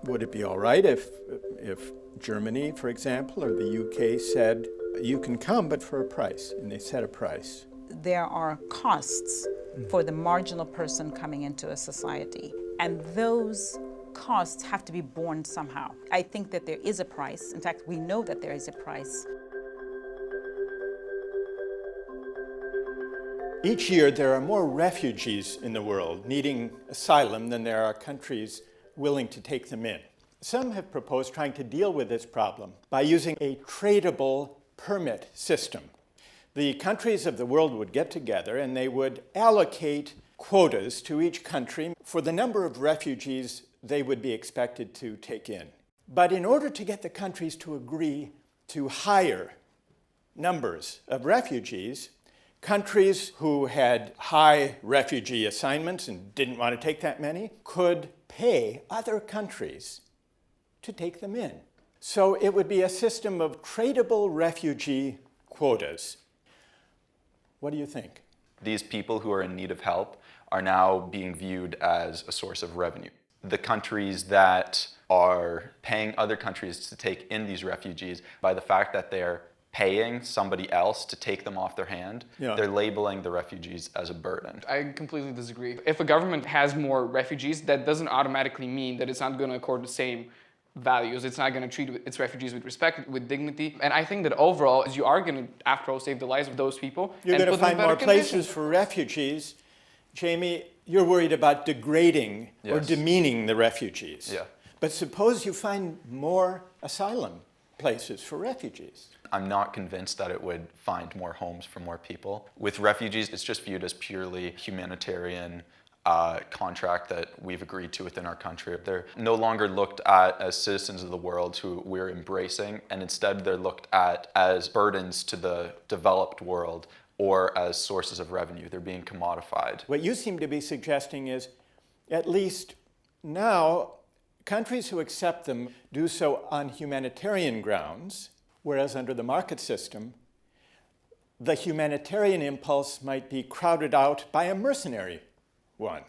Would it be all right if Germany, for example, or the UK said, you can come, but for a price, and they set a price? There are costs for the marginal person coming into a society, and those costs have to be borne somehow. I think that there is a price. In fact, we know that there is a price. Each year, there are more refugees in the world needing asylum than there are countries willing to take them in. Some have proposed trying to deal with this problem by using a tradable permit system. The countries of the world would get together and they would allocate quotas to each country for the number of refugees they would be expected to take in. But in order to get the countries to agree to higher numbers of refugees, countries who had high refugee assignments and didn't want to take that many could pay other countries to take them in. So it would be a system of tradable refugee quotas. What do you think? These people who are in need of help are now being viewed as a source of revenue. The countries that are paying other countries to take in these refugees, by the fact that they're paying somebody else to take them off their hand, they're labeling the refugees as a burden. I completely disagree. If a government has more refugees, that doesn't automatically mean that it's not going to accord the same values. It's not going to treat its refugees with respect, with dignity. And I think that overall, you are going to, after all, save the lives of those people. You're going to find more places for refugees. Jamie, you're worried about degrading or demeaning the refugees. Yeah. But suppose you find more asylum places for refugees. I'm not convinced that it would find more homes for more people. With refugees, it's just viewed as purely humanitarian contract that we've agreed to within our country. They're no longer looked at as citizens of the world who we're embracing, and instead they're looked at as burdens to the developed world or as sources of revenue. They're being commodified. What you seem to be suggesting is, at least now, countries who accept them do so on humanitarian grounds, whereas under the market system, the humanitarian impulse might be crowded out by a mercenary one.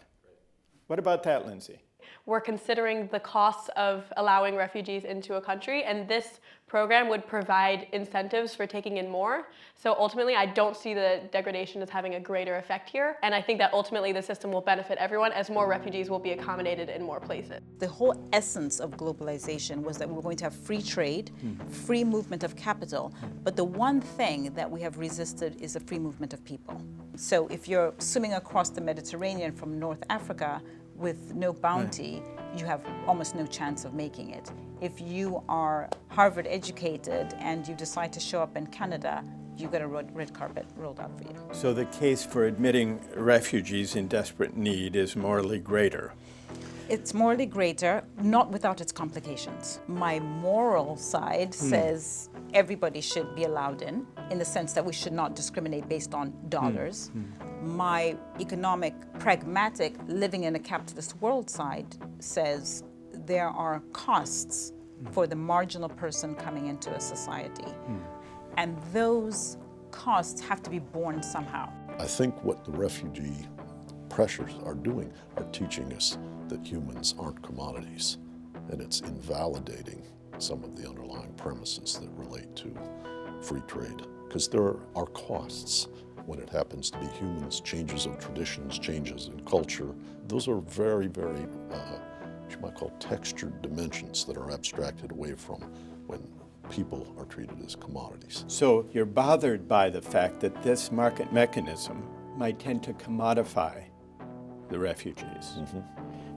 What about that, Lindsay? We're considering the costs of allowing refugees into a country, and this program would provide incentives for taking in more. So ultimately, I don't see the degradation as having a greater effect here, and I think that ultimately the system will benefit everyone as more refugees will be accommodated in more places. The whole essence of globalization was that we were going to have free trade, free movement of capital, but the one thing that we have resisted is the free movement of people. So if you're swimming across the Mediterranean from North Africa with no bounty, you have almost no chance of making it. If you are Harvard educated and you decide to show up in Canada, you get a red carpet rolled out for you. So the case for admitting refugees in desperate need is morally greater. It's morally greater, not without its complications. My moral side says everybody should be allowed in the sense that we should not discriminate based on dollars. My economic, pragmatic, living in a capitalist world side says there are costs for the marginal person coming into a society. And those costs have to be borne somehow. I think what the refugee pressures are doing are teaching us that humans aren't commodities, and it's invalidating some of the underlying premises that relate to free trade, because there are costs when it happens to be humans, changes of traditions, changes in culture. Those are very, very, what you might call textured dimensions that are abstracted away from when people are treated as commodities. So you're bothered by the fact that this market mechanism might tend to commodify the refugees,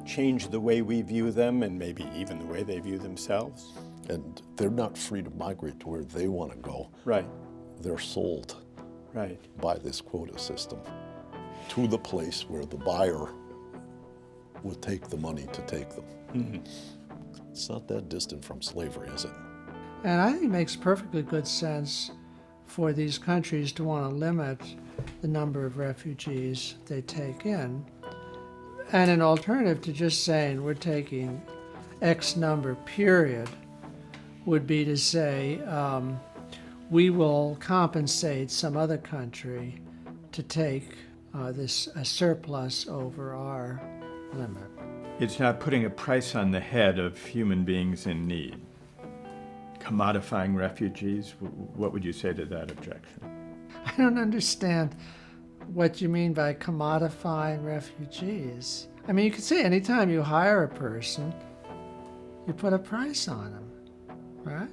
change the way we view them and maybe even the way they view themselves. And they're not free to migrate to where they want to go. Right. They're sold by this quota system to the place where the buyer would take the money to take them. It's not that distant from slavery, is it? And I think it makes perfectly good sense for these countries to want to limit the number of refugees they take in. And an alternative to just saying we're taking X number, period, would be to say we will compensate some other country to take this surplus over our limit. It's not putting a price on the head of human beings in need. Commodifying refugees, what would you say to that objection? I don't understand what you mean by commodifying refugees. I mean, you could say anytime you hire a person, you put a price on them, right?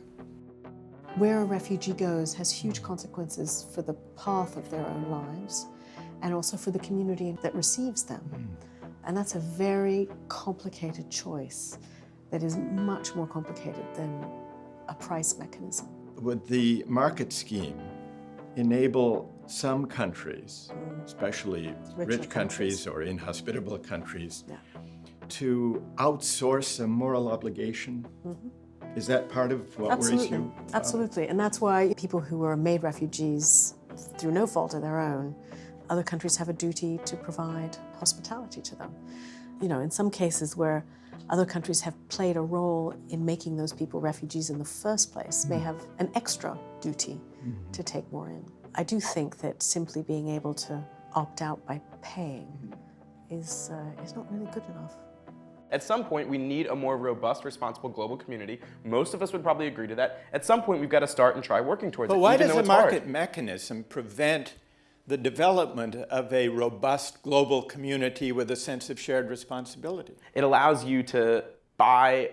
Where a refugee goes has huge consequences for the path of their own lives and also for the community that receives them. And that's a very complicated choice that is much more complicated than a price mechanism. Would the market scheme enable some countries, especially rich countries or inhospitable countries, to outsource a moral obligation? Is that part of what worries you? Absolutely. And that's why people who are made refugees through no fault of their own, other countries have a duty to provide hospitality to them. You know, in some cases where other countries have played a role in making those people refugees in the first place, may have an extra duty to take more in. I do think that simply being able to opt out by paying is not really good enough. At some point, we need a more robust, responsible global community. Most of us would probably agree to that. At some point, we've got to start and try working towards it. But why does the market mechanism prevent the development of a robust global community with a sense of shared responsibility? It allows you to buy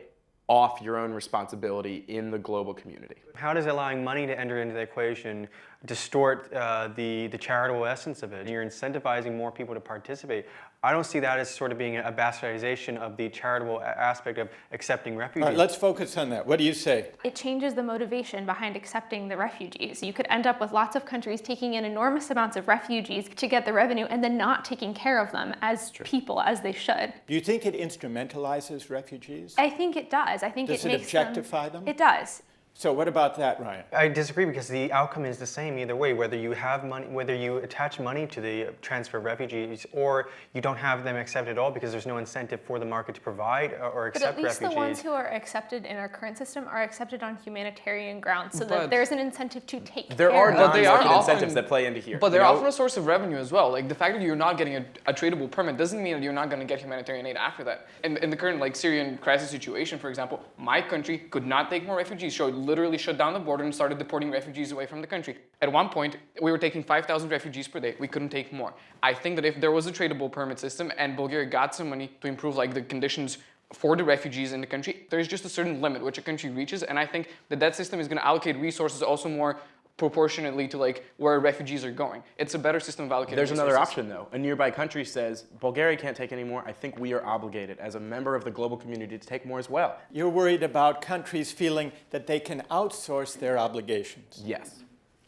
off your own responsibility in the global community. How does allowing money to enter into the equation distort the charitable essence of it? You're incentivizing more people to participate. I don't see that as sort of being a bastardization of the charitable aspect of accepting refugees. All right, let's focus on that. What do you say? It changes the motivation behind accepting the refugees. You could end up with lots of countries taking in enormous amounts of refugees to get the revenue and then not taking care of them as people, as they should. Do you think it instrumentalizes refugees? I think it does. I think Does it it makes objectify them? It does. So what about that, Ryan? I disagree because the outcome is the same either way, whether you have money, whether you attach money to the transfer of refugees or you don't have them accepted at all because there's no incentive for the market to provide or accept refugees. But at least the ones who are accepted in our current system are accepted on humanitarian grounds so that there's an incentive to take care of them. There are non-market incentives that play into here. But they're often a source of revenue as well. Like the fact that you're not getting a tradable permit doesn't mean that you're not going to get humanitarian aid after that. In the current Syrian crisis situation, for example, my country could not take more refugees, so it literally shut down the border and started deporting refugees away from the country. At one point, we were taking 5,000 refugees per day. We couldn't take more. I think that if there was a tradable permit system and Bulgaria got some money to improve the conditions for the refugees in the country, there's just a certain limit which a country reaches, and I think that system is going to allocate resources also more proportionately to where refugees are going. It's a better system of allocating There's resources. another option though. A nearby country says, Bulgaria can't take any more. I think we are obligated as a member of the global community to take more as well. You're worried about countries feeling that they can outsource their obligations. Yes.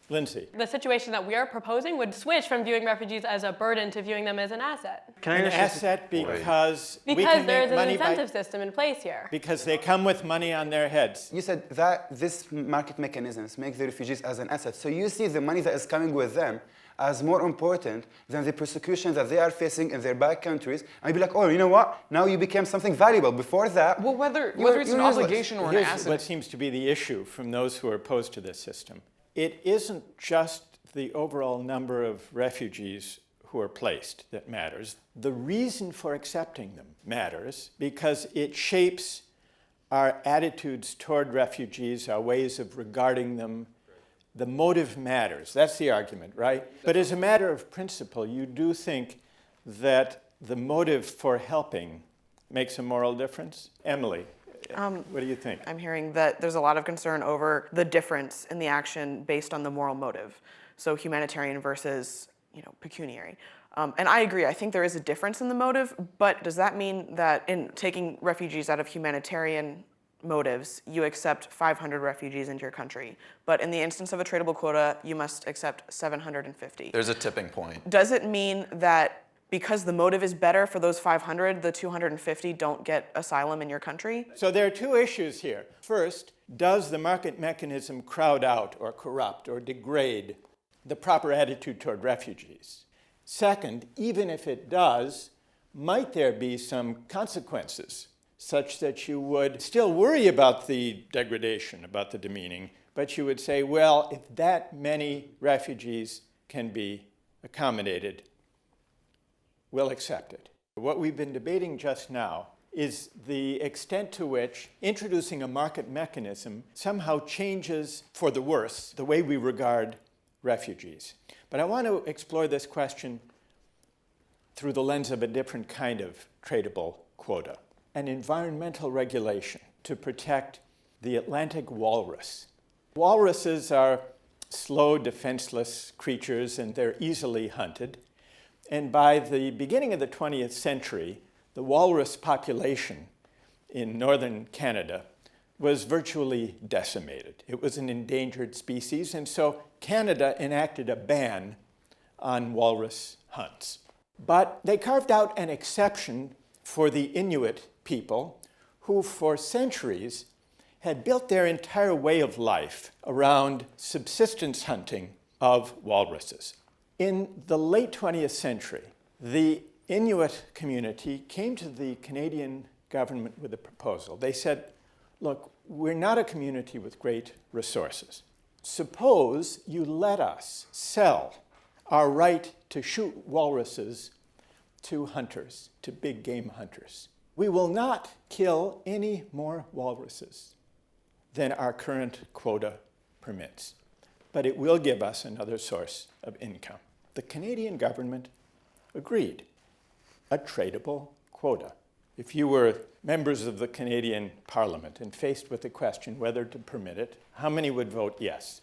Lindsay. The situation that we are proposing would switch from viewing refugees as a burden to viewing them as an asset. An asset because we Because can there's make an money incentive system in place here. because they come with money on their heads. You said that this market mechanisms make the refugees as an asset. So you see the money that is coming with them as more important than the persecution that they are facing in their back countries. And you'd be like, oh, you know what? Now you became something valuable. Before that, Well, whether it's you're an useless. obligation or an Here's asset. what seems to be the issue from those who are opposed to this system. It isn't just the overall number of refugees who are placed that matters. The reason for accepting them matters because it shapes our attitudes toward refugees, our ways of regarding them. The motive matters. That's the argument, right? But as a matter of principle, you do think that the motive for helping makes a moral difference? Emily, what do you think? I'm hearing that there's a lot of concern over the difference in the action based on the moral motive. So humanitarian versus, pecuniary. And I agree, I think there is a difference in the motive, but does that mean that in taking refugees out of humanitarian motives, you accept 500 refugees into your country, but in the instance of a tradable quota, you must accept 750? There's a tipping point. Does it mean that because the motive is better for those 500, the 250 don't get asylum in your country? So there are two issues here. First, does the market mechanism crowd out or corrupt or degrade the proper attitude toward refugees? Second, even if it does, might there be some consequences such that you would still worry about the degradation, about the demeaning, but you would say, well, if that many refugees can be accommodated, will accept it. What we've been debating just now is the extent to which introducing a market mechanism somehow changes for the worse the way we regard refugees. But I want to explore this question through the lens of a different kind of tradable quota, an environmental regulation to protect the Atlantic walrus. Walruses are slow, defenseless creatures, and they're easily hunted. And by the beginning of the 20th century, the walrus population in northern Canada was virtually decimated. It was an endangered species, and so Canada enacted a ban on walrus hunts. But they carved out an exception for the Inuit people, who for centuries had built their entire way of life around subsistence hunting of walruses. In the late 20th century, the Inuit community came to the Canadian government with a proposal. They said, look, we're not a community with great resources. Suppose you let us sell our right to shoot walruses to hunters, to big game hunters. We will not kill any more walruses than our current quota permits, but it will give us another source of income. The Canadian government agreed. A tradable quota. If you were members of the Canadian Parliament and faced with the question whether to permit it, how many would vote yes?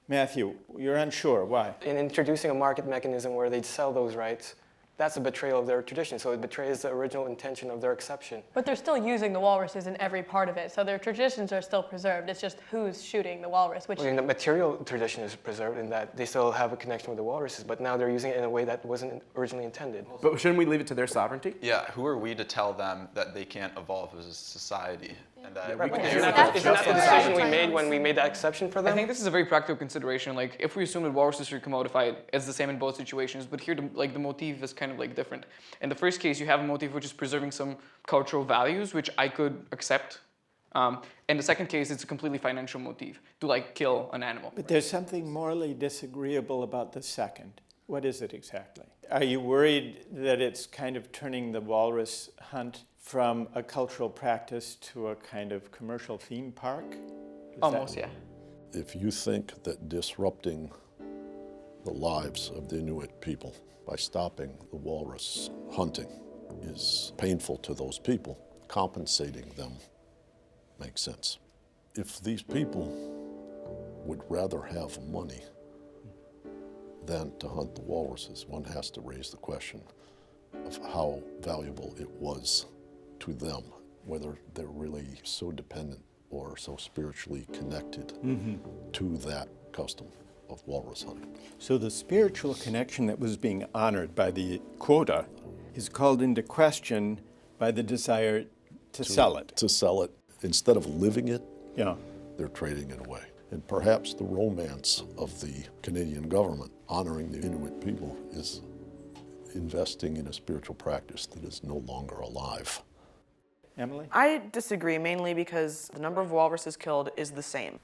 Matthew, you're unsure. Why? In introducing a market mechanism where they'd sell those rights, that's a betrayal of their tradition. So it betrays the original intention of their exception. But they're still using the walruses in every part of it, so their traditions are still preserved. It's just who's shooting the walrus. Which the material tradition is preserved in that they still have a connection with the walruses, but now they're using it in a way that wasn't originally intended. But shouldn't we leave it to their sovereignty? Yeah, who are we to tell them that they can't evolve as a society? And that Isn't that the decision we made when we made that exception for them? I think this is a very practical consideration. Like, if we assume that walruses are commodified, it's the same in both situations, but here, the motif is kind of different. In the first case, you have a motif which is preserving some cultural values, which I could accept. In the second case, it's a completely financial motif, to kill an animal. But there's something morally disagreeable about the second. What is it exactly? Are you worried that it's kind of turning the walrus hunt from a cultural practice to a kind of commercial theme park? Almost, yeah. If you think that disrupting the lives of the Inuit people by stopping the walrus hunting is painful to those people, compensating them makes sense. If these people would rather have money than to hunt the walruses, one has to raise the question of how valuable it was to them, whether they're really so dependent or so spiritually connected to that custom of walrus hunting. So the spiritual connection that was being honored by the quota is called into question by the desire to sell it. To sell it. Instead of living it, yeah, they're trading it away. And perhaps the romance of the Canadian government honoring the Inuit people is investing in a spiritual practice that is no longer alive. Emily? I disagree, mainly because the number of walruses killed is the same.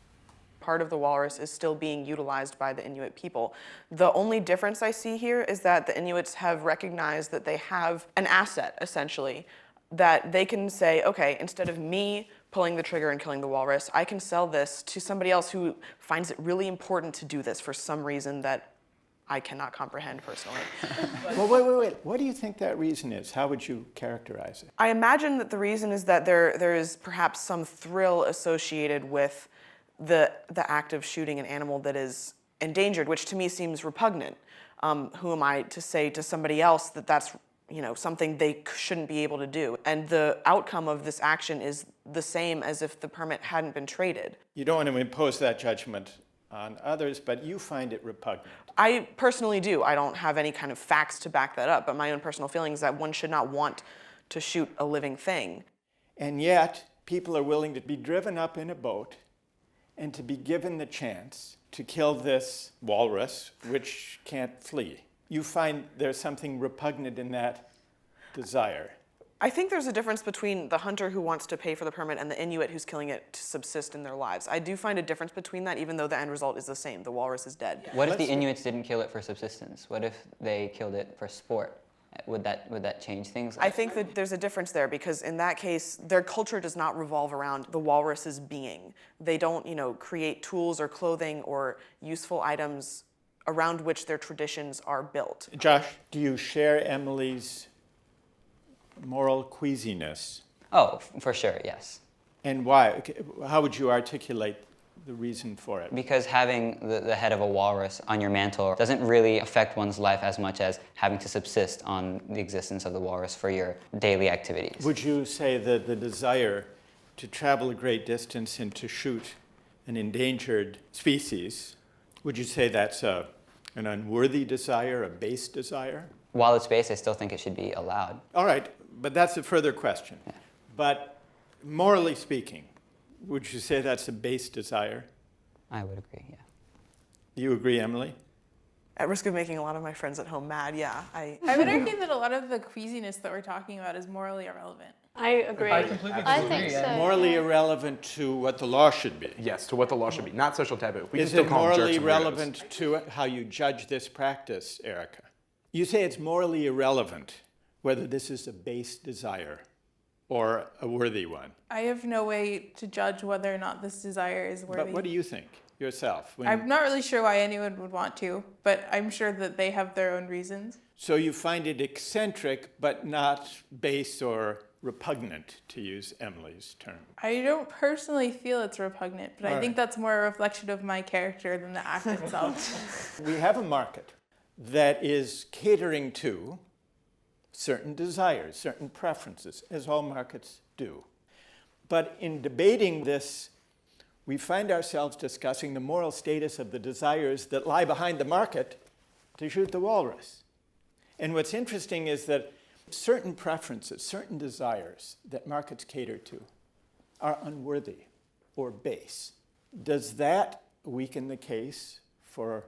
Part of the walrus is still being utilized by the Inuit people. The only difference I see here is that the Inuits have recognized that they have an asset, essentially, that they can say, okay, instead of me pulling the trigger and killing the walrus, I can sell this to somebody else who finds it really important to do this for some reason that I cannot comprehend personally. Well, wait. What do you think that reason is? How would you characterize it? I imagine that the reason is that there is perhaps some thrill associated with the act of shooting an animal that is endangered, which to me seems repugnant. Who am I to say to somebody else that that's something they shouldn't be able to do? And the outcome of this action is the same as if the permit hadn't been traded. You don't want to impose that judgment on others, but you find it repugnant. I personally do. I don't have any kind of facts to back that up, but my own personal feeling is that one should not want to shoot a living thing. And yet, people are willing to be driven up in a boat and to be given the chance to kill this walrus, which can't flee. You find there's something repugnant in that desire. I think there's a difference between the hunter who wants to pay for the permit and the Inuit who's killing it to subsist in their lives. I do find a difference between that, even though the end result is the same. The walrus is dead. What if the Inuits didn't kill it for subsistence? What if they killed it for sport? Would that change things? I think that there's a difference there because in that case, their culture does not revolve around the walrus's being. They don't, create tools or clothing or useful items around which their traditions are built. Josh, do you share Emily's moral queasiness? Oh, for sure, yes. And why? How would you articulate the reason for it? Because having the head of a walrus on your mantle doesn't really affect one's life as much as having to subsist on the existence of the walrus for your daily activities. Would you say that the desire to travel a great distance and to shoot an endangered species, would you say that's an unworthy desire, a base desire? While it's base, I still think it should be allowed. All right, but that's a further question. Yeah. But morally speaking, would you say that's a base desire? I would agree, yeah. You agree, Emily? At risk of making a lot of my friends at home mad, yeah. I would argue that a lot of the queasiness that we're talking about is morally irrelevant. I agree. I completely I disagree. think so. Morally irrelevant to what the law should be. Yes, to what the law should be, not social taboo. We Is can still it call them jerks morally and weirdos. relevant to how you judge this practice, Erica? You say it's morally irrelevant whether this is a base desire or a worthy one. I have no way to judge whether or not this desire is worthy. But what do you think yourself? I'm not really sure why anyone would want to, but I'm sure that they have their own reasons. So you find it eccentric, but not base or repugnant, to use Emily's term. I don't personally feel it's repugnant, but I think that's more a reflection of my character than the act itself. We have a market that is catering to certain desires, certain preferences, as all markets do. But in debating this, we find ourselves discussing the moral status of the desires that lie behind the market to shoot the walrus. And what's interesting is that certain preferences, certain desires that markets cater to are unworthy or base. Does that weaken the case for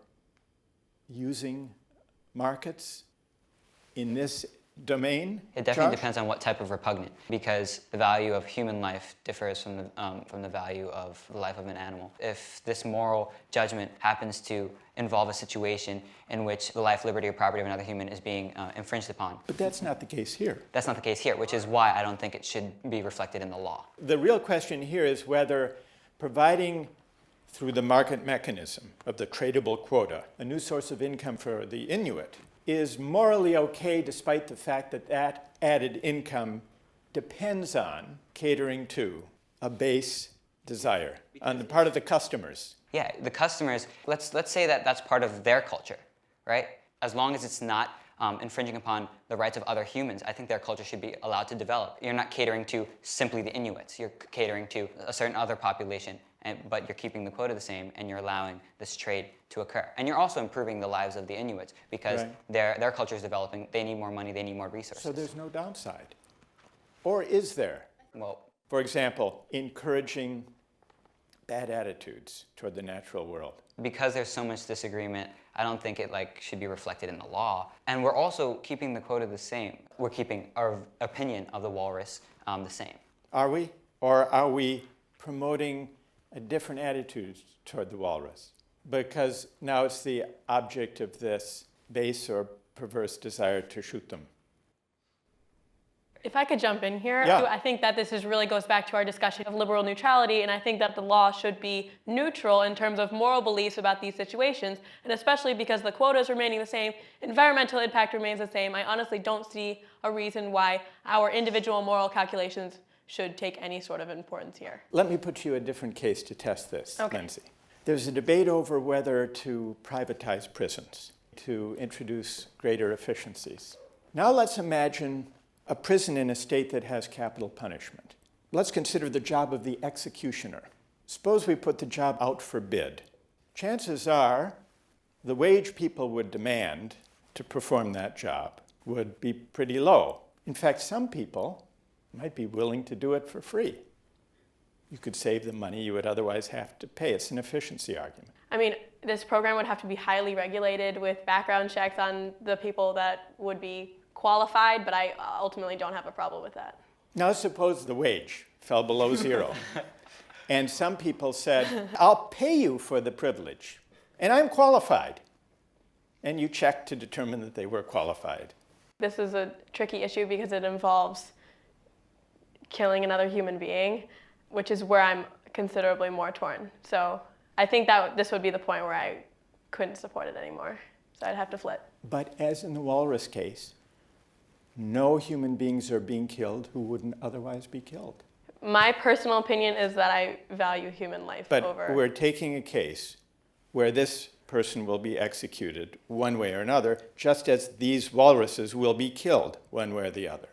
using markets in this domain? It definitely Josh? depends on what type of repugnant, because the value of human life differs from the value of the life of an animal. If this moral judgment happens to involve a situation in which the life, liberty, or property of another human is being infringed upon. But that's not the case here. That's not the case here, which is why I don't think it should be reflected in the law. The real question here is whether providing through the market mechanism of the tradable quota a new source of income for the Inuit is morally okay despite the fact that that added income depends on catering to a base desire on the part of the customers. Yeah, the customers, let's say that that's part of their culture, right? As long as it's not infringing upon the rights of other humans, I think their culture should be allowed to develop. You're not catering to simply the Inuits. You're catering to a certain other population, but you're keeping the quota the same, and you're allowing this trade to occur. And you're also improving the lives of the Inuits because their culture is developing. They need more money. They need more resources. So there's no downside. Or is there? Well, for example, encouraging bad attitudes toward the natural world. Because there's so much disagreement, I don't think it should be reflected in the law. And we're also keeping the quota the same. We're keeping our opinion of the walrus the same. Are we? Or are we promoting a different attitude toward the walrus? Because now it's the object of this base or perverse desire to shoot them. If I could jump in here, Yeah. I think that this really goes back to our discussion of liberal neutrality, and I think that the law should be neutral in terms of moral beliefs about these situations, and especially because the quota is remaining the same, environmental impact remains the same. I honestly don't see a reason why our individual moral calculations should take any sort of importance here. Let me put you a different case to test this, Okay. Lindsay. There's a debate over whether to privatize prisons, to introduce greater efficiencies. Now let's imagine a prison in a state that has capital punishment. Let's consider the job of the executioner. Suppose we put the job out for bid. Chances are the wage people would demand to perform that job would be pretty low. In fact, some people might be willing to do it for free. You could save the money you would otherwise have to pay. It's an efficiency argument. I mean, this program would have to be highly regulated with background checks on the people that would be qualified, but I ultimately don't have a problem with that. Now suppose the wage fell below zero. And some people said, I'll pay you for the privilege, and I'm qualified. And you checked to determine that they were qualified. This is a tricky issue because it involves killing another human being, which is where I'm considerably more torn. So I think that this would be the point where I couldn't support it anymore. So I'd have to flip. But as in the Walrus case, no human beings are being killed who wouldn't otherwise be killed. My personal opinion is that I value human life over... But we're taking a case where this person will be executed one way or another, just as these walruses will be killed one way or the other.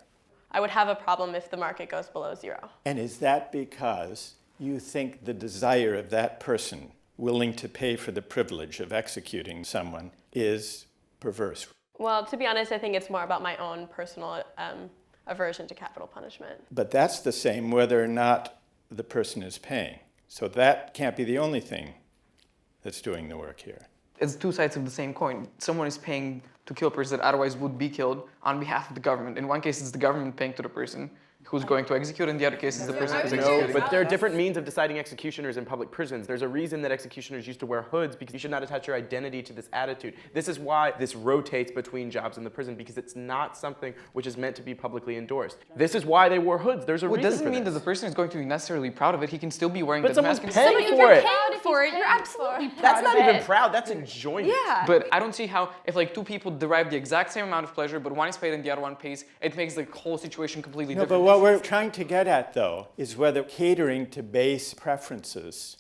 I would have a problem if the market goes below zero. And is that because you think the desire of that person willing to pay for the privilege of executing someone is perverse? Well, to be honest, I think it's more about my own personal aversion to capital punishment. But that's the same whether or not the person is paying. So that can't be the only thing that's doing the work here. It's two sides of the same coin. Someone is paying to kill a person that otherwise would be killed on behalf of the government. In one case, it's the government paying to the person who's going to execute, in the other case, it's the person who's executing. No, but there are different means of deciding executioners in public prisons. There's a reason that executioners used to wear hoods, because you should not attach your identity to this attitude. This is why this rotates between jobs in the prison, because it's not something which is meant to be publicly endorsed. This is why they wore hoods. There's a reason for this. It doesn't mean that the person is going to be necessarily proud of it. He can still be wearing but that mask. But someone's paying for it. For it, you're absolutely proud That's not of even it. proud, that's enjoyment. Yeah. But I don't see how, if like two people derive the exact same amount of pleasure, but one is paid and the other one pays, it makes the whole situation completely different. But what we're trying to get at, though, is whether catering to base preferences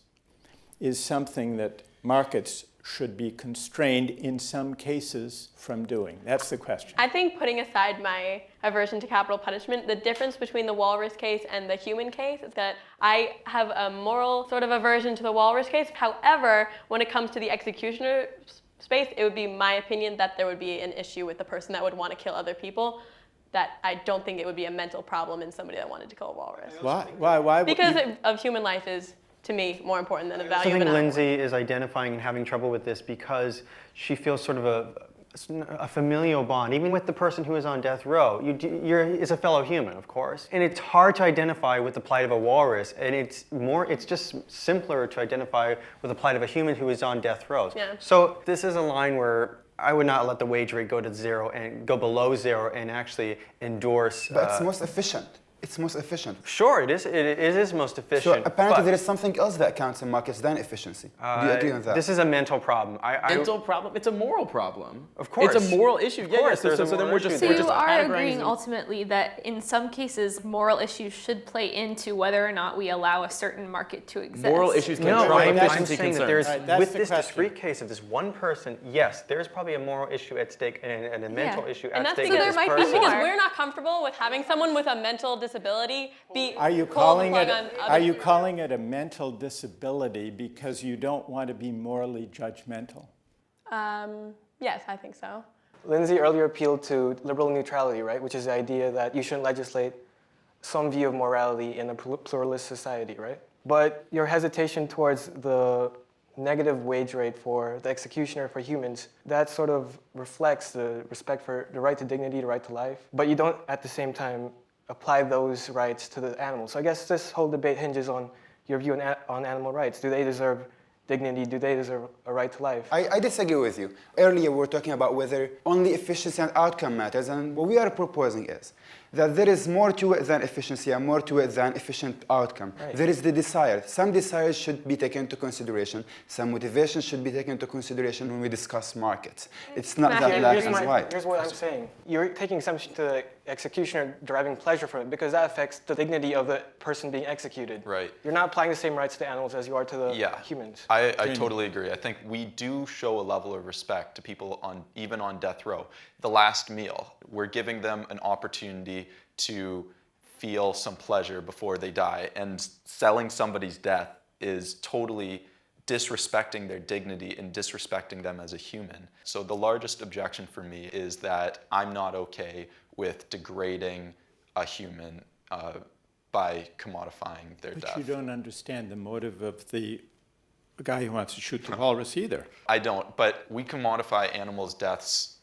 is something that markets should be constrained in some cases from doing. That's the question. I think, putting aside my aversion to capital punishment, the difference between the Walrus case and the human case is that I have a moral sort of aversion to the Walrus case. However, when it comes to the executioner space, it would be my opinion that there would be an issue with the person that would want to kill other people. That I don't think it would be a mental problem in somebody that wanted to kill a walrus. Why? Because of human life is, to me, more important than the value I of think an animal. Lindsay is identifying and having trouble with this because she feels sort of a familial bond, even with the person who is on death row. It's a fellow human, of course. And it's hard to identify with the plight of a walrus, and it's just simpler to identify with the plight of a human who is on death row. Yeah. So this is a line where I would not let the wage rate go to zero and go below zero and actually endorse. But it's most efficient. It's most efficient. Sure, it is most efficient. So apparently there is something else that counts in markets than efficiency. Do you agree on that? This is a mental problem. Mental problem? It's a moral problem. Of course. It's a moral issue. Of course, so then we're just So you are categorizing agreeing ultimately that in some cases moral issues should play into whether or not we allow a certain market to exist. Moral issues can trump efficiency concerns. That there's, with this discrete case of this one person, yes, there's probably a moral issue at stake and a mental issue at stake with this person. That's because we're not comfortable with having someone with a mental disability be Are you calling it a mental disability because you don't want to be morally judgmental? Yes, I think so. Lindsay earlier appealed to liberal neutrality, right? Which is the idea that you shouldn't legislate some view of morality in a pluralist society, right? But your hesitation towards the negative wage rate for the executioner for humans, that sort of reflects the respect for the right to dignity, the right to life. But you don't at the same time apply those rights to the animals. So I guess this whole debate hinges on your view on animal rights. Do they deserve dignity? Do they deserve a right to life? I disagree with you. Earlier we were talking about whether only efficiency and outcome matters, and what we are proposing is that there is more to it than efficiency and more to it than efficient outcome. Right. There is the desire. Some desires should be taken into consideration. Some motivations should be taken into consideration when we discuss markets. It's not that black and white. Here's what I'm saying. You're taking exception to the executioner deriving pleasure from it because that affects the dignity of the person being executed. Right. You're not applying the same rights to animals as you are to the humans. I totally agree. I think we do show a level of respect to people even on death row. The last meal, we're giving them an opportunity to feel some pleasure before they die, and selling somebody's death is totally disrespecting their dignity and disrespecting them as a human. So the largest objection for me is that I'm not okay with degrading a human by commodifying their death. But you don't understand the motive of the guy who wants to shoot the walrus either. I don't, but we commodify animals' deaths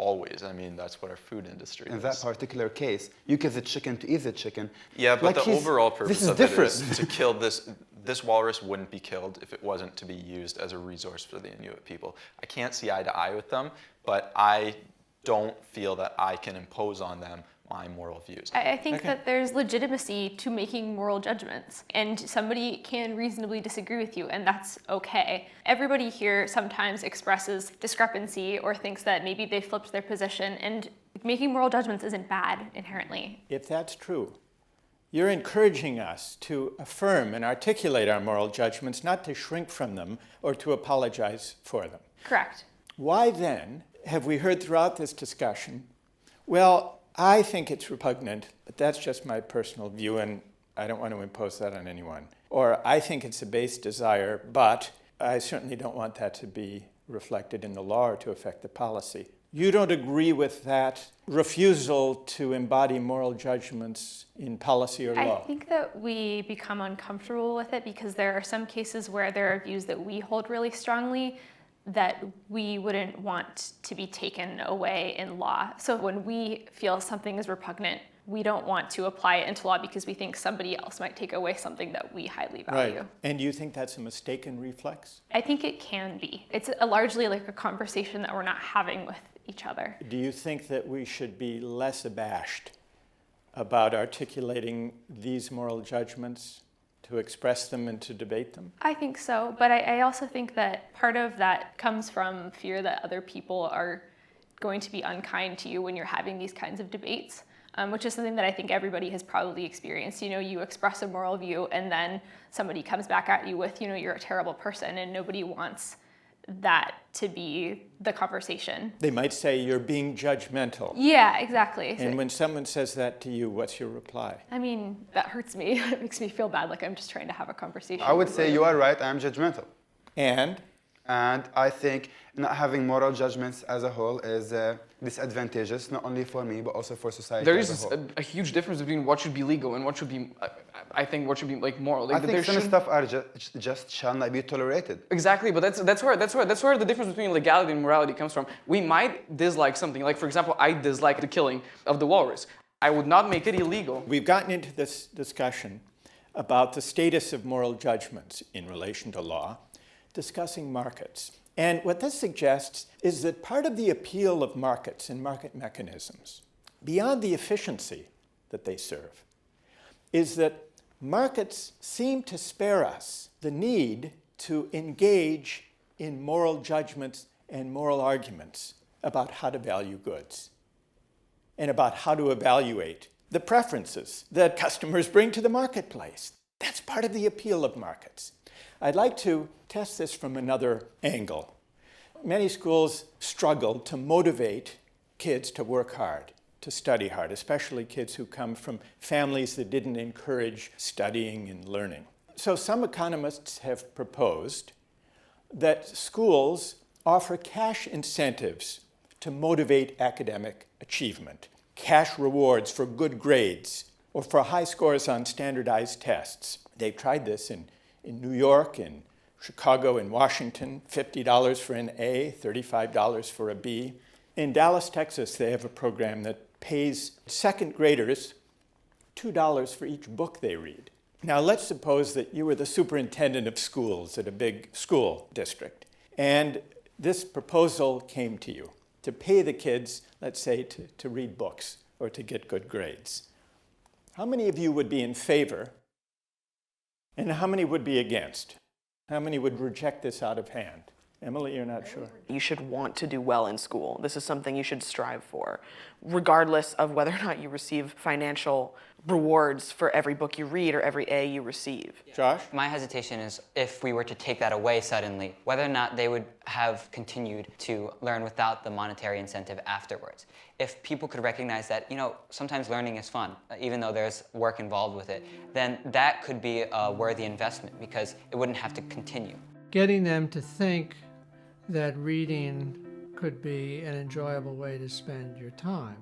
always. I mean, that's what our food industry is. In that particular case, you kill the chicken to eat the chicken. Yeah, but the overall purpose of it is to kill this. This walrus wouldn't be killed if it wasn't to be used as a resource for the Inuit people. I can't see eye to eye with them, but I don't feel that I can impose on them my moral views. I think that there's legitimacy to making moral judgments, and somebody can reasonably disagree with you, and that's okay. Everybody here sometimes expresses discrepancy or thinks that maybe they flipped their position, and making moral judgments isn't bad inherently. If that's true, you're encouraging us to affirm and articulate our moral judgments, not to shrink from them or to apologize for them. Correct. Why then have we heard throughout this discussion, well, I think it's repugnant, but that's just my personal view and I don't want to impose that on anyone. Or I think it's a base desire, but I certainly don't want that to be reflected in the law or to affect the policy. You don't agree with that refusal to embody moral judgments in policy or law? I think that we become uncomfortable with it because there are some cases where there are views that we hold really strongly that we wouldn't want to be taken away in law. So when we feel something is repugnant, we don't want to apply it into law because we think somebody else might take away something that we highly value. Right. And you think that's a mistaken reflex? I think it can be. It's largely like a conversation that we're not having with each other. Do you think that we should be less abashed about articulating these moral judgments, to express them and to debate them? I think so, but I also think that part of that comes from fear that other people are going to be unkind to you when you're having these kinds of debates, which is something that I think everybody has probably experienced. You know, you express a moral view and then somebody comes back at you with, you know, you're a terrible person, and nobody wants that to be the conversation. They might say you're being judgmental. Yeah, exactly. And when someone says that to you, what's your reply? I mean, that hurts me. It makes me feel bad, like I'm just trying to have a conversation. I would say you are right, I'm judgmental. And I think not having moral judgments as a whole is disadvantageous, not only for me, but also for society there as is a whole. a huge difference between what should be legal and what should be, I think, what should be like moral. Like, I think some stuff are just shall not be tolerated. Exactly, but that's where the difference between legality and morality comes from. We might dislike something, like for example, I dislike the killing of the walrus. I would not make it illegal. We've gotten into this discussion about the status of moral judgments in relation to law, discussing markets. And what this suggests is that part of the appeal of markets and market mechanisms, beyond the efficiency that they serve, is that markets seem to spare us the need to engage in moral judgments and moral arguments about how to value goods and about how to evaluate the preferences that customers bring to the marketplace. That's part of the appeal of markets. I'd like to test this from another angle. Many schools struggle to motivate kids to work hard, to study hard, especially kids who come from families that didn't encourage studying and learning. So some economists have proposed that schools offer cash incentives to motivate academic achievement, cash rewards for good grades or for high scores on standardized tests. They've tried this in New York, in Chicago, and Washington, $50 for an A, $35 for a B. In Dallas, Texas, they have a program that pays second graders $2 for each book they read. Now, let's suppose that you were the superintendent of schools at a big school district, and this proposal came to you to pay the kids, let's say, to read books or to get good grades. How many of you would be in favor, and how many would be against? How many would reject this out of hand? Emily, you're not sure. You should want to do well in school. This is something you should strive for, regardless of whether or not you receive financial rewards for every book you read or every A you receive. Josh? My hesitation is if we were to take that away suddenly, whether or not they would have continued to learn without the monetary incentive afterwards. If people could recognize that, you know, sometimes learning is fun, even though there's work involved with it, then that could be a worthy investment because it wouldn't have to continue. Getting them to think that reading could be an enjoyable way to spend your time.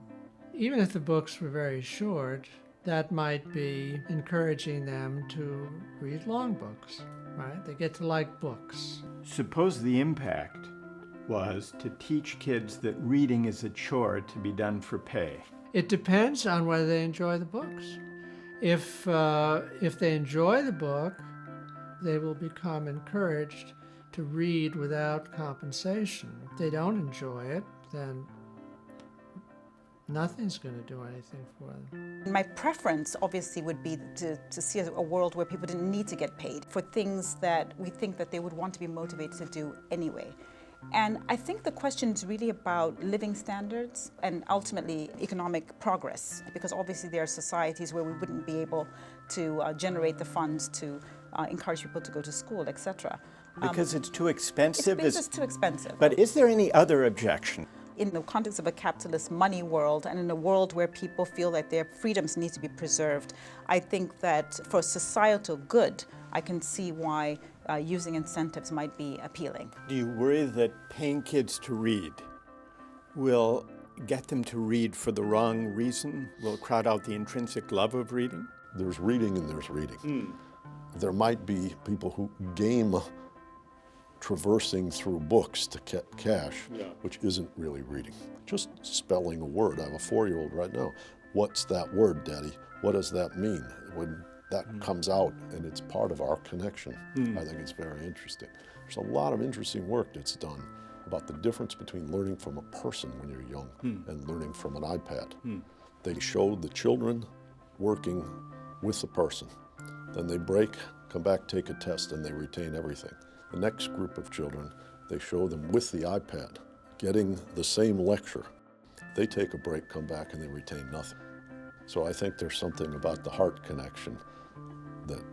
Even if the books were very short, that might be encouraging them to read long books, right? They get to like books. Suppose the impact was to teach kids that reading is a chore to be done for pay. It depends on whether they enjoy the books. If they enjoy the book, they will become encouraged to read without compensation. If they don't enjoy it, then nothing's going to do anything for them. My preference, obviously, would be to see a world where people didn't need to get paid for things that we think that they would want to be motivated to do anyway. And I think the question is really about living standards and ultimately economic progress, because obviously there are societies where we wouldn't be able to generate the funds to encourage people to go to school, etc. Because it's too expensive? It's too expensive. But is there any other objection? In the context of a capitalist money world and in a world where people feel that their freedoms need to be preserved, I think that for societal good, I can see why using incentives might be appealing. Do you worry that paying kids to read will get them to read for the wrong reason? Will crowd out the intrinsic love of reading? There's reading and there's reading. There might be people who game traversing through books to get cash, which isn't really reading. Just spelling a word. I have a 4-year-old right now. What's that word, Daddy? What does that mean? When that comes out and it's part of our connection, I think it's very interesting. There's a lot of interesting work that's done about the difference between learning from a person when you're young and learning from an iPad. They showed the children working with the person. Then they break, come back, take a test, and they retain everything. The next group of children, they show them with the iPad, getting the same lecture. They take a break, come back, and they retain nothing. So I think there's something about the heart connection that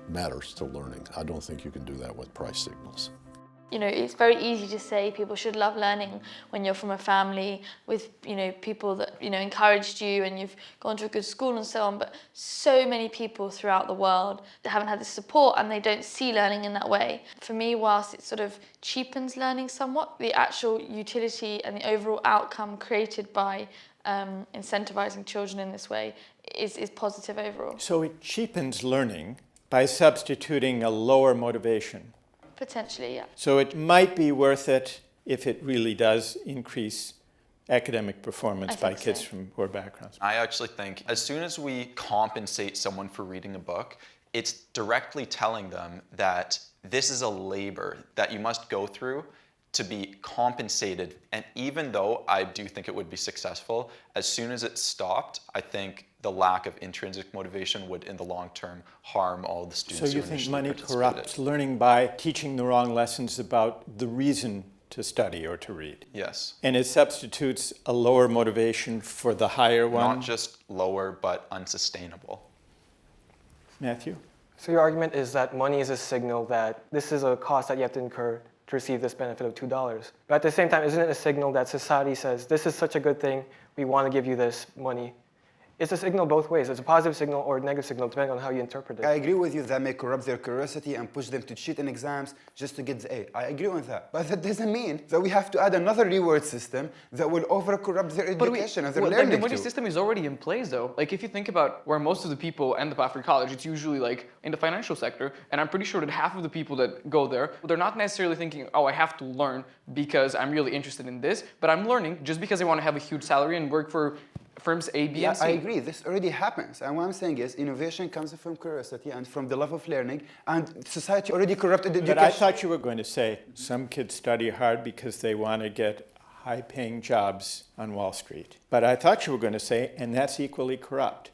matters to learning. I don't think you can do that with price signals. You know, it's very easy to say people should love learning when you're from a family with, people that, encouraged you and you've gone to a good school and so on. But so many people throughout the world that haven't had this support and they don't see learning in that way. For me, whilst it sort of cheapens learning somewhat, the actual utility and the overall outcome created by incentivizing children in this way is positive overall. So it cheapens learning by substituting a lower motivation. Potentially, yeah. So it might be worth it if it really does increase academic performance by kids from poor backgrounds. I actually think as soon as we compensate someone for reading a book, it's directly telling them that this is a labor that you must go through to be compensated. And even though I do think it would be successful, as soon as it stopped, I think the lack of intrinsic motivation would, in the long term, harm all the students. So you think money corrupts learning by teaching the wrong lessons about the reason to study or to read? Yes. And it substitutes a lower motivation for the higher one? Not just lower, but unsustainable. Matthew? So your argument is that money is a signal that this is a cost that you have to incur to receive this benefit of $2. But at the same time, isn't it a signal that society says, this is such a good thing, we want to give you this money? It's a signal both ways. It's a positive signal or a negative signal, depending on how you interpret it. I agree with you that may corrupt their curiosity and push them to cheat in exams just to get the A. I agree on that. But that doesn't mean that we have to add another reward system that will over-corrupt their education and their learning the money system is already in place, though. Like, if you think about where most of the people end up after college, it's usually, like, in the financial sector. And I'm pretty sure that half of the people that go there, they're not necessarily thinking, oh, I have to learn because I'm really interested in this. But I'm learning just because I want to have a huge salary and work for firms A, B, and C. I agree. This already happens. And what I'm saying is innovation comes from curiosity and from the love of learning. And society already corrupted education. But I thought you were going to say some kids study hard because they want to get high-paying jobs on Wall Street. But I thought you were going to say, and that's equally corrupt.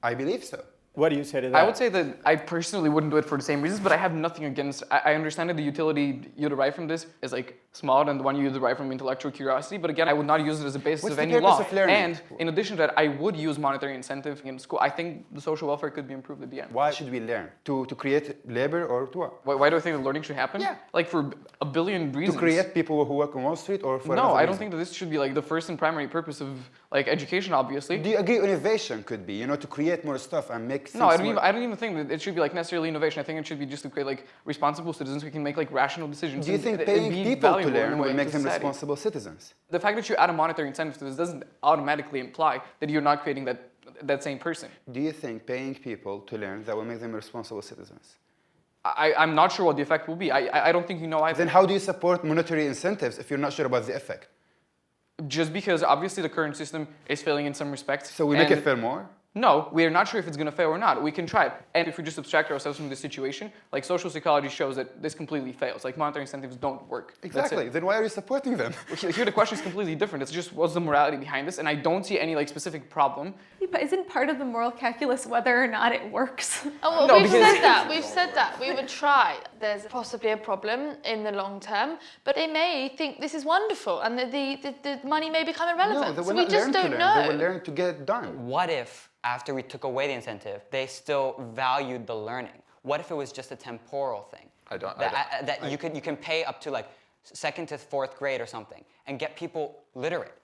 I believe so. What do you say to that? I would say that I personally wouldn't do it for the same reasons, but I have nothing against. I understand that the utility you derive from this is like smaller than the one you derive from intellectual curiosity, but again, I would not use it as a basis of any law. And in addition to that, I would use monetary incentive in school. I think the social welfare could be improved at the end. Why should we learn? To create labor or to what? Why do I think that learning should happen? Yeah. Like for a billion reasons. To create people who work on Wall Street or for No, I don't think that this should be like the first and primary purpose of like education, obviously. Do you agree innovation could be, to create more stuff and make things No, I don't even think that it should be like necessarily innovation. I think it should be just to create like responsible citizens who can make like rational decisions. Do you think paying people to learn will make them responsible citizens? The fact that you add a monetary incentive to this doesn't automatically imply that you're not creating that same person. Do you think paying people to learn that will make them responsible citizens? I'm not sure what the effect will be. I don't think you know either. Then how do you support monetary incentives if you're not sure about the effect? Just because obviously the current system is failing in some respects. So we make it fail more? No, we are not sure if it's going to fail or not. We can try it. And if we just abstract ourselves from this situation, like social psychology shows that this completely fails. Like monetary incentives don't work. Exactly. Then why are you supporting them? Here the question is completely different. It's just what's the morality behind this? And I don't see any like specific problem. But isn't part of the moral calculus whether or not it works? Oh, well, No, we've said that. We've said that. We would try. There's possibly a problem in the long term, but they may think this is wonderful and the money may become irrelevant. No, so we just don't know. They will learn to get it done. What if, after we took away the incentive, they still valued the learning? What if it was just a temporal thing? You can pay up to like 2nd to 4th grade or something and get people literate.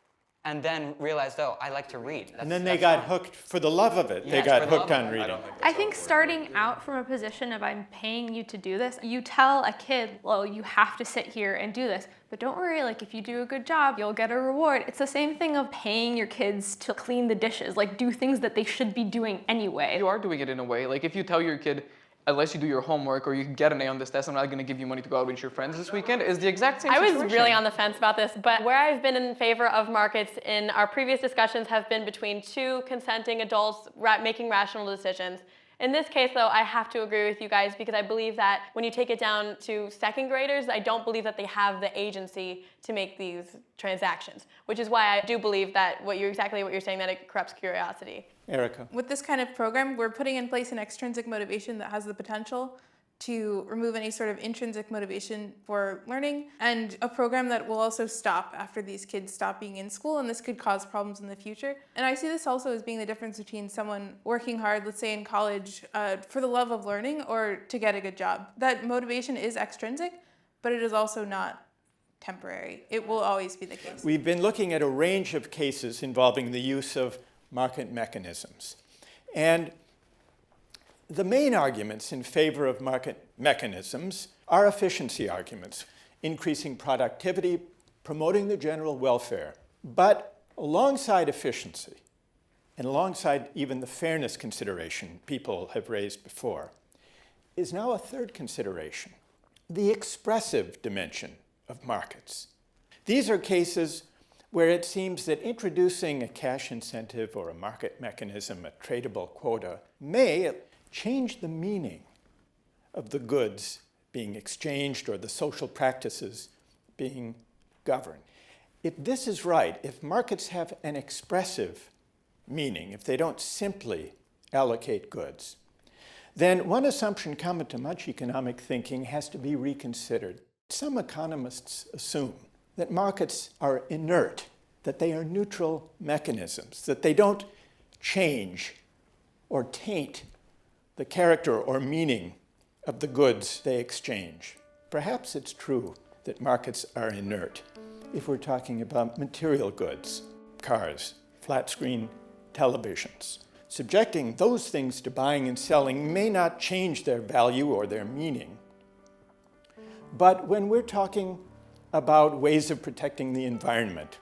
And then realized, oh, I like to read. And then they got hooked for the love of it. They got hooked on reading. I think starting out from a position of I'm paying you to do this, you tell a kid, well, you have to sit here and do this. But don't worry, like if you do a good job, you'll get a reward. It's the same thing of paying your kids to clean the dishes, like do things that they should be doing anyway. You are doing it in a way. Like if you tell your kid, unless you do your homework or you get an A on this test, I'm not going to give you money to go out with your friends this weekend, is the exact same situation. I was really on the fence about this, but where I've been in favor of markets in our previous discussions have been between two consenting adults making rational decisions. In this case, though, I have to agree with you guys because I believe that when you take it down to 2nd graders, I don't believe that they have the agency to make these transactions, which is why I do believe that exactly what you're saying, that it corrupts curiosity. Erica. With this kind of program, we're putting in place an extrinsic motivation that has the potential to remove any sort of intrinsic motivation for learning, and a program that will also stop after these kids stop being in school, and this could cause problems in the future. And I see this also as being the difference between someone working hard, let's say in college, for the love of learning or to get a good job. That motivation is extrinsic, but it is also not temporary. It will always be the case. We've been looking at a range of cases involving the use of market mechanisms. And the main arguments in favor of market mechanisms are efficiency arguments, increasing productivity, promoting the general welfare. But alongside efficiency, and alongside even the fairness consideration people have raised before, is now a third consideration, the expressive dimension of markets. These are cases where it seems that introducing a cash incentive or a market mechanism, a tradable quota, may change the meaning of the goods being exchanged or the social practices being governed. If this is right, if markets have an expressive meaning, if they don't simply allocate goods, then one assumption common to much economic thinking has to be reconsidered. Some economists assume that markets are inert, that they are neutral mechanisms, that they don't change or taint the character or meaning of the goods they exchange. Perhaps it's true that markets are inert if we're talking about material goods, cars, flat-screen televisions. Subjecting those things to buying and selling may not change their value or their meaning. But when we're talking about ways of protecting the environment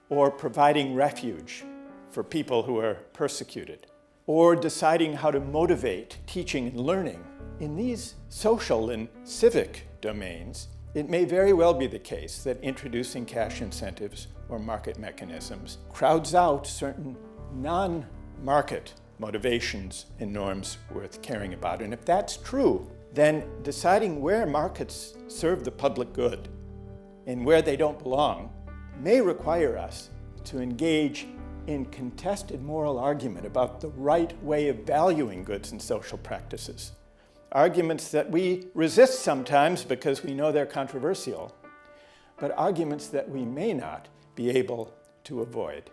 or providing refuge for people who are persecuted, or deciding how to motivate teaching and learning, in these social and civic domains, it may very well be the case that introducing cash incentives or market mechanisms crowds out certain non-market motivations and norms worth caring about. And if that's true, then deciding where markets serve the public good and where they don't belong may require us to engage in contested moral argument about the right way of valuing goods and social practices. Arguments that we resist sometimes because we know they're controversial, but arguments that we may not be able to avoid.